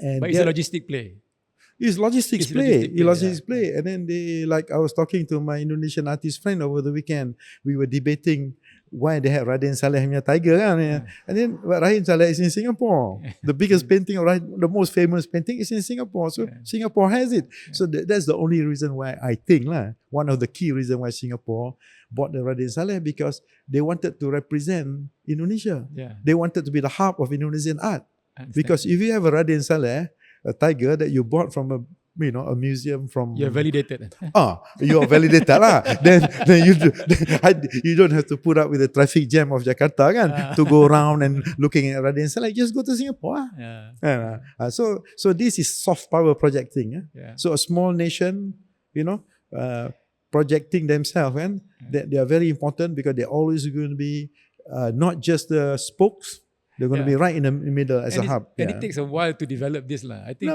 And But it's a logistic play. It's logistics It's play. logistic It's play, logistics yeah. play. And then I was talking to my Indonesian artist friend over the weekend. We were debating why they had Raden Saleh punya tiger kan. And then Raden Saleh is in Singapore. The biggest painting, the most famous painting is in Singapore. So Singapore has it. So that's the only reason why I think one of the key reasons why Singapore bought the Raden Saleh, because they wanted to represent Indonesia. Yeah. They wanted to be the hub of Indonesian art. I understand. Because if you have a Raden Saleh, a tiger that you bought from a museum from... You're validated. You're validated lah. Then you don't have to put up with the traffic jam of Jakarta kan, to go around and looking at Raden Saleh. Just go to Singapore lah. So this is soft power projecting. So a small nation, projecting themselves, and they are very important because they're always going to be not just the spokes. They're going to be right in the middle as a hub. And it takes a while to develop this lah. I think,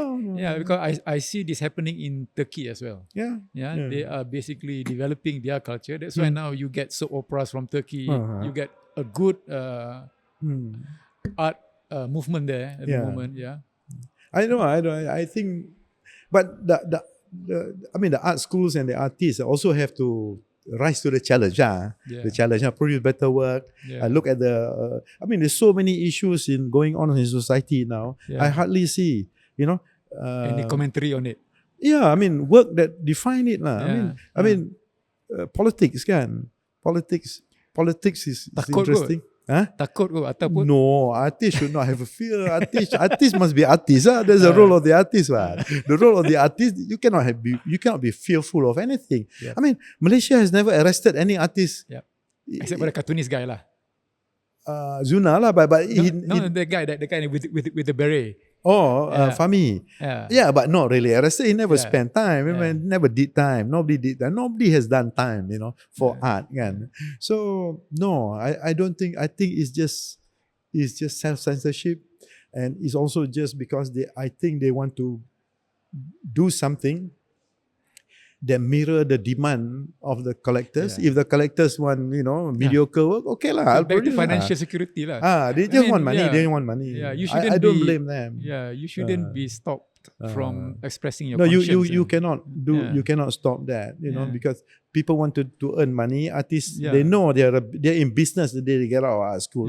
because I see this happening in Turkey as well. They are basically developing their culture. That's why now you get soap operas from Turkey. You get a good art movement there at the moment. I know. I think, but the art schools and the artists also have to rise to the challenge. The challenge, produce better work. Look at there's so many issues going on in society now. I hardly see, any commentary on it. Work that define it lah. Politics kan. Politics is interesting. Takut ke ataupun? No, artist should not have a fear. Artist must be artist. There's a role of the artist. The role of the artist, you cannot be fearful of anything. Malaysia has never arrested any artist. Except for the cartoonist guy lah. Zuna lah, but the guy with the beret. Fahmi. But not really arrested. He never spent time. Never did time. Nobody did that. Nobody has done time, for art. So no, I don't think. I think it's just self-censorship, and it's also just because I think they want to do something that mirror the demand of the collectors. If the collectors want, mediocre work, okay lah. Back to financial security lah. They just want money. They want money. You shouldn't I don't blame them. You shouldn't be stopped from expressing your no, conscience. you cannot do. You cannot stop that. Because people want to earn money. Artists, they know they're in business the day they get out of art school.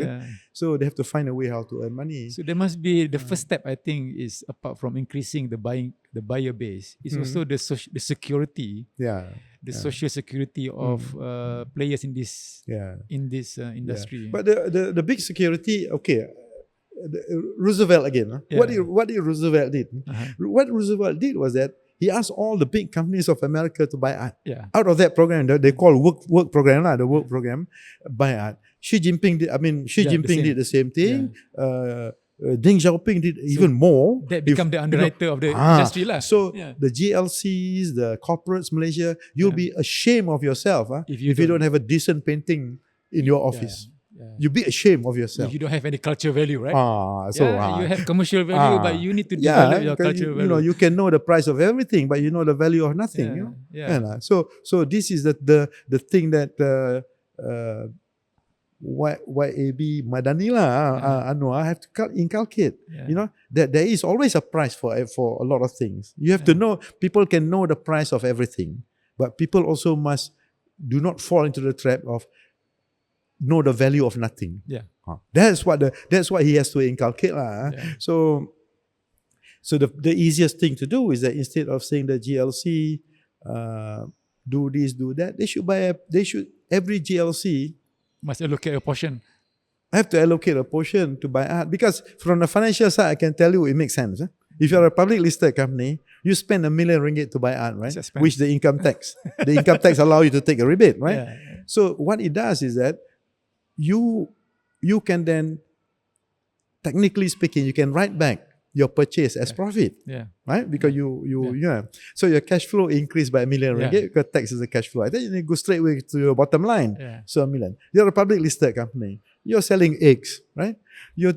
So they have to find a way how to earn money. So there must be the first step. I think is apart from increasing the buyer base, is also the security. The social security of players in this industry. But the big security, Roosevelt again. What did Roosevelt did? What Roosevelt did was that he asked all the big companies of America to buy art. Out of that program, they call work program lah. The work program, buy art. Xi Jinping did the same thing. Deng Xiaoping did even more. That become the underwriter of the industry lah. So the GLCs, the corporates, Malaysia, you'll be ashamed of yourself if you don't have a decent painting in your office. You'll be ashamed of yourself. If you don't have any culture value, right? You have commercial value, but you need to develop your cultural value. You can know the price of everything, but you know the value of nothing. So this is the thing that YAB Madani Anwar have to inculcate. That there is always a price for a lot of things. You have to know. People can know the price of everything, but people also do not fall into the trap of know the value of nothing. That's what he has to inculcate lah. So the easiest thing to do is that instead of saying the GLC do this, do that, every GLC must allocate a portion. Have to allocate a portion to buy art, because from the financial side, I can tell you it makes sense. If you're a public listed company, you spend R1 million to buy art, right? Which the income tax allow you to take a rebate, right? So what it does is that you can then, technically speaking, you can write back your purchase as profit, right? Because so your cash flow increased by R1 million because tax is a cash flow. I think you go straight away to your bottom line. So R1 million. You're a public listed company. You're selling eggs, right? You're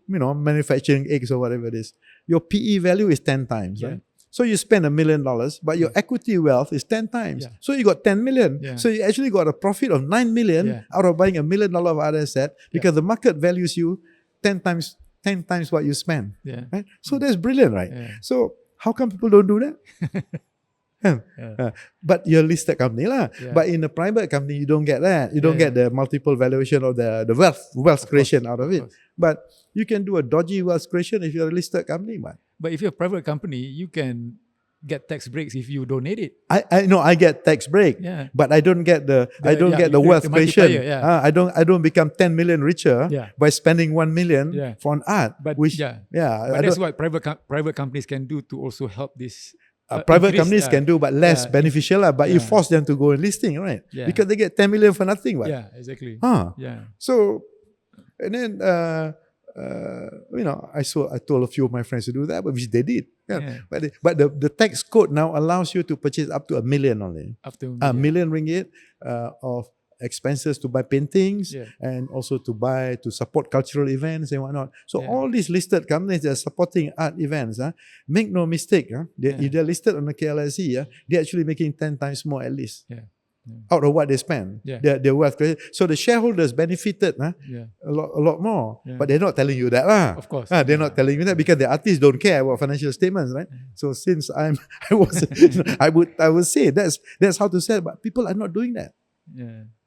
manufacturing eggs or whatever it is. Your PE value is 10 times, right? So you spend $1 million, but your equity wealth is 10 times. So you got 10 million. So you actually got a profit of 9 million out of buying $1 million of other asset, because the market values you 10 times 10 times what you spend. Yeah. Right? So that's brilliant, right? Yeah. So how come people don't do that? But you're a listed company lah. Yeah. But in a private company, you don't get that. You don't get the multiple valuation of the wealth creation out of it. But you can do a dodgy wealth creation if you're a listed company, man. But if you're a private company, you can get tax breaks if you donate it. I know I get tax break, but I don't get the wealth creation. I don't become 10 million richer by spending 1 million for an art. But but that's what private companies can do to also help this. Private companies can do, but less beneficial. But you force them to go in listing, right? Because they get 10 million for nothing. Right? Yeah, exactly. So, and then I told a few of my friends to do that, but which they did. But the tax code now allows you to purchase up to 1 million only. Up to $1 million of expenses to buy paintings and also to support cultural events and whatnot. So all these listed companies that are supporting art events, make no mistake, if they're listed on the KLSE, they're actually making 10 times more at least. Out of what they spend, their wealth creation. So the shareholders benefited a lot more, but they're not telling you that lah. Of course, they're not telling you that because the artists don't care about financial statements, right? So since I would say that's how to sell, but people are not doing that.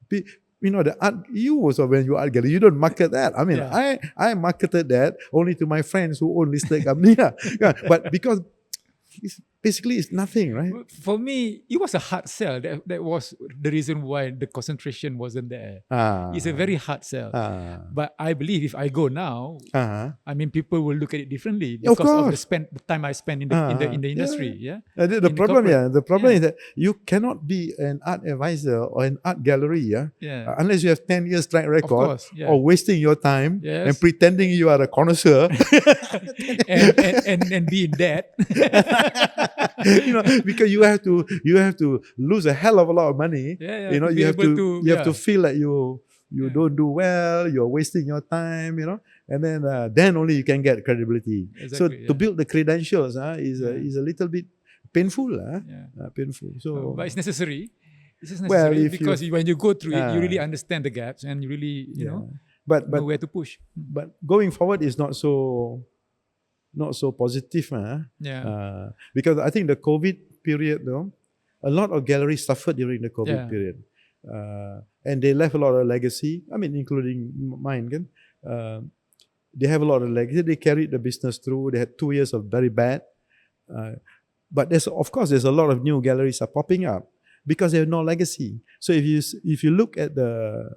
The art, you also when you art gallery, you don't market that. I mean, I marketed that only to my friends who own listed company, but because basically it's nothing, right? For me, it was a hard sell. That was the reason why the concentration wasn't there. It's a very hard sell. But I believe if I go now, I mean, people will look at it differently because of the time I spend in the industry. The problem is that you cannot be an art advisor or an art gallery, unless you have 10 years track record or wasting your time and pretending you are a connoisseur and be in debt. Because you have to lose a hell of a lot of money. You have to feel like you don't do well, you're wasting your time, and then only you can get credibility. Exactly, so to build the credentials is a little bit painful. Painful. So, but it's necessary. It's necessary because when you go through it, you really understand the gaps and you really know where to push. But going forward is not so positive, because I think the COVID period, though, a lot of galleries suffered during the COVID period, and they left a lot of legacy. I mean, including mine. They have a lot of legacy. They carried the business through. They had 2 years of very bad, but there's a lot of new galleries are popping up because they have no legacy. So if you look at the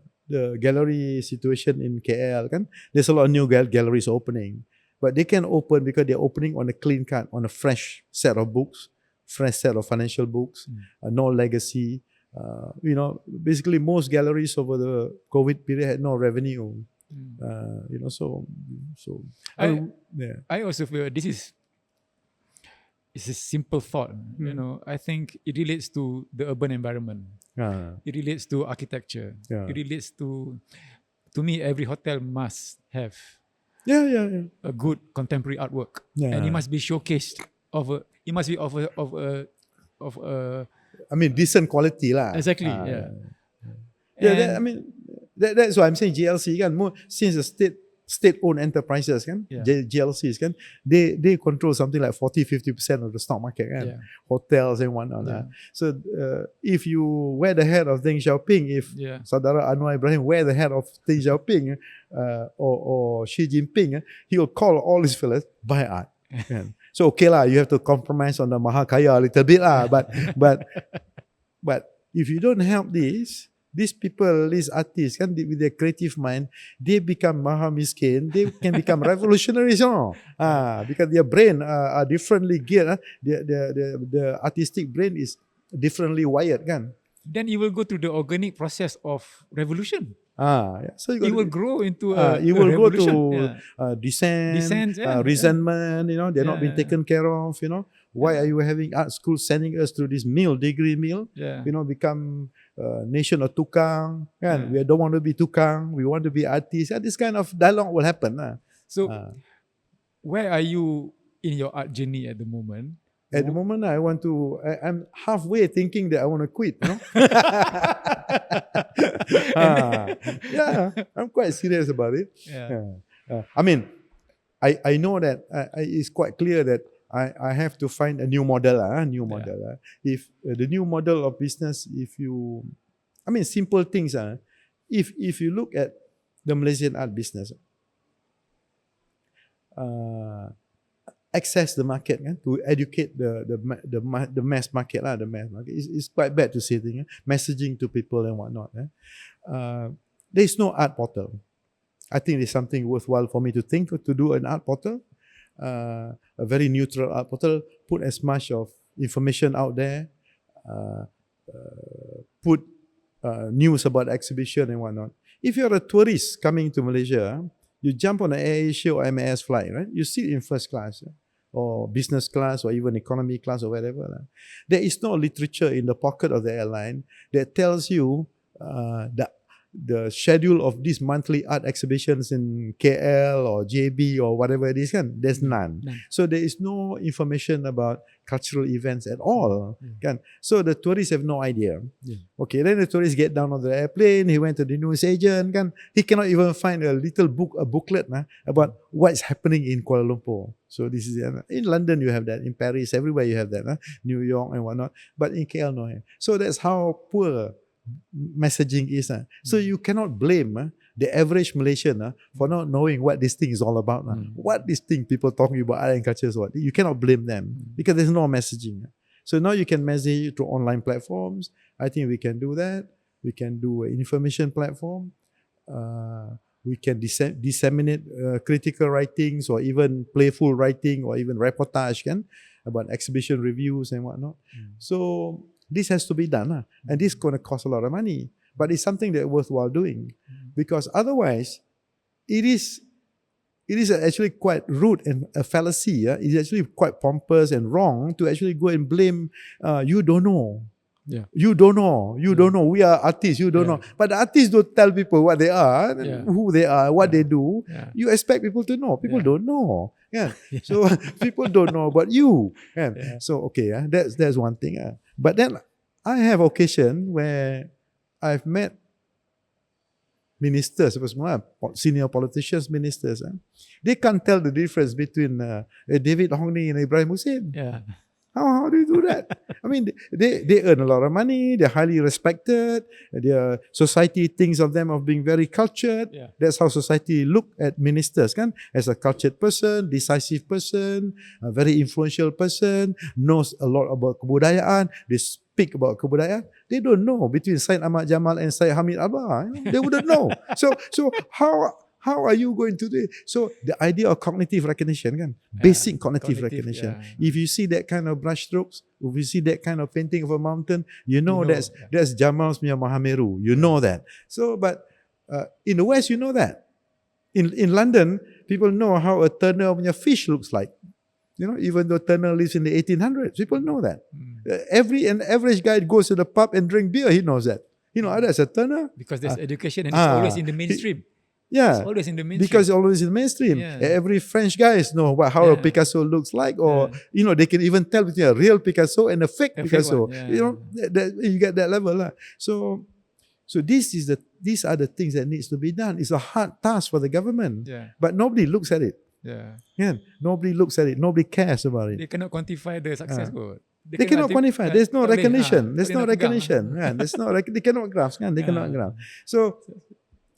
gallery situation in KL, there's a lot of new galleries opening. But they can open because they're opening on a clean cut, on a fresh set of books, fresh set of financial books, no legacy. Basically most galleries over the COVID period had no revenue. I also feel it's a simple thought. I think it relates to the urban environment. It relates to architecture. It relates to me, every hotel must have a good contemporary artwork, and it must be showcased it must be of a decent quality lah. Exactly. That's why I'm saying GLC since the state-owned enterprises GLCs they control something like 40-50% of the stock market hotels and whatnot. So if you wear the hat of Deng Xiaoping, if Saudara Anwar Ibrahim wear the hat of Deng Xiaoping or Xi Jinping, he will call all his fellas buy art. So okay lah, you have to compromise on the Mahakaya a little bit lah, but if you don't help these people, these artists, with their creative mind, they become maha miskin. They can become revolutionaries, because their brain are differently geared. The artistic brain is differently wired, Then it will go through the organic process of revolution. So it will grow into you will revolution. Go to dissent, resentment. They're not being taken care of. Why are you having art school sending us to this degree mill? Become nation of tukang. We don't want to be tukang. We want to be artists. This kind of dialogue will happen. So, where are you in your art journey at the moment? At the moment, I'm halfway thinking that I want to quit. I'm quite serious about it. I know that it's quite clear that I have to find a new model. If the new model of business, simple things. If you look at the Malaysian art business, access the market to educate the mass market. The mass market is quite bad to say things. Messaging to people and whatnot. There is no art portal. I think it's something worthwhile for me to think to do an art portal, a very neutral art portal. Put as much of information out there. Put news about exhibition and whatnot. If you're a tourist coming to Malaysia, you jump on an AirAsia or MAS flight, right? You sit in first class or business class or even economy class or whatever. There is no literature in the pocket of the airline that tells you the schedule of these monthly art exhibitions in KL or JB or whatever it is. There's none. So there is no information about cultural events at all. So the tourists have no idea. Okay, then the tourists get down on the airplane, he went to the news agent, he cannot even find a little booklet about what's happening in Kuala Lumpur. So this is in London you have that, in Paris, everywhere you have that, New York and whatnot, but in KL no. So that's how poor messaging is. So you cannot blame the average Malaysian for not knowing what this thing is all about. What this thing people talking about art and culture is what. You cannot blame them because there's no messaging. So now you can message through online platforms. I think we can do that. We can do an information platform. We can disseminate critical writings or even playful writing or even reportage about exhibition reviews and whatnot. So this has to be done, and this is going to cost a lot of money. But it's something that worthwhile doing, because otherwise, it is actually quite rude and a fallacy. It is actually quite pompous and wrong to actually go and blame. You don't know. You don't know. You don't know. We are artists. You don't know. But the artists don't tell people what they are, who they are, what they do. You expect people to know. People don't know. So people don't know about you. So okay, that's one thing. But then I have occasion where I've met ministers, senior politicians, ministers. They can't tell the difference between David Hongni and Ibrahim Hussein. How do you do that? I mean, they earn a lot of money. They're highly respected. Their society thinks of them of being very cultured. That's how society look at ministers, as a cultured person, decisive person, a very influential person, knows a lot about kebudayaan. They speak about kebudayaan. They don't know between Syed Ahmad Jamal and Syed Hamid Abah. They wouldn't know. So how are you going to do it? So the idea of cognitive recognition, basic cognitive recognition. If you see that kind of brush strokes, if you see that kind of painting of a mountain, you know that's Jamal's Mahameru. You know that. So, but in the West, you know that. In London, people know how a Turner fish looks like. Even though Turner lives in the 1800s, people know that. An average guy goes to the pub and drink beer, he knows that. That's a Turner. Because there's education and it's always in the mainstream. It's always in the mainstream. Because it's always in the mainstream. Every French guys know how a Picasso looks like, or they can even tell between a real Picasso and a fake Picasso. You get that level. So these are the things that needs to be done. It's a hard task for the government, but nobody looks at it. Nobody looks at it. Nobody cares about it. They cannot quantify the success. They cannot quantify. There's no recognition. There's no recognition. They cannot grasp. They cannot grasp. So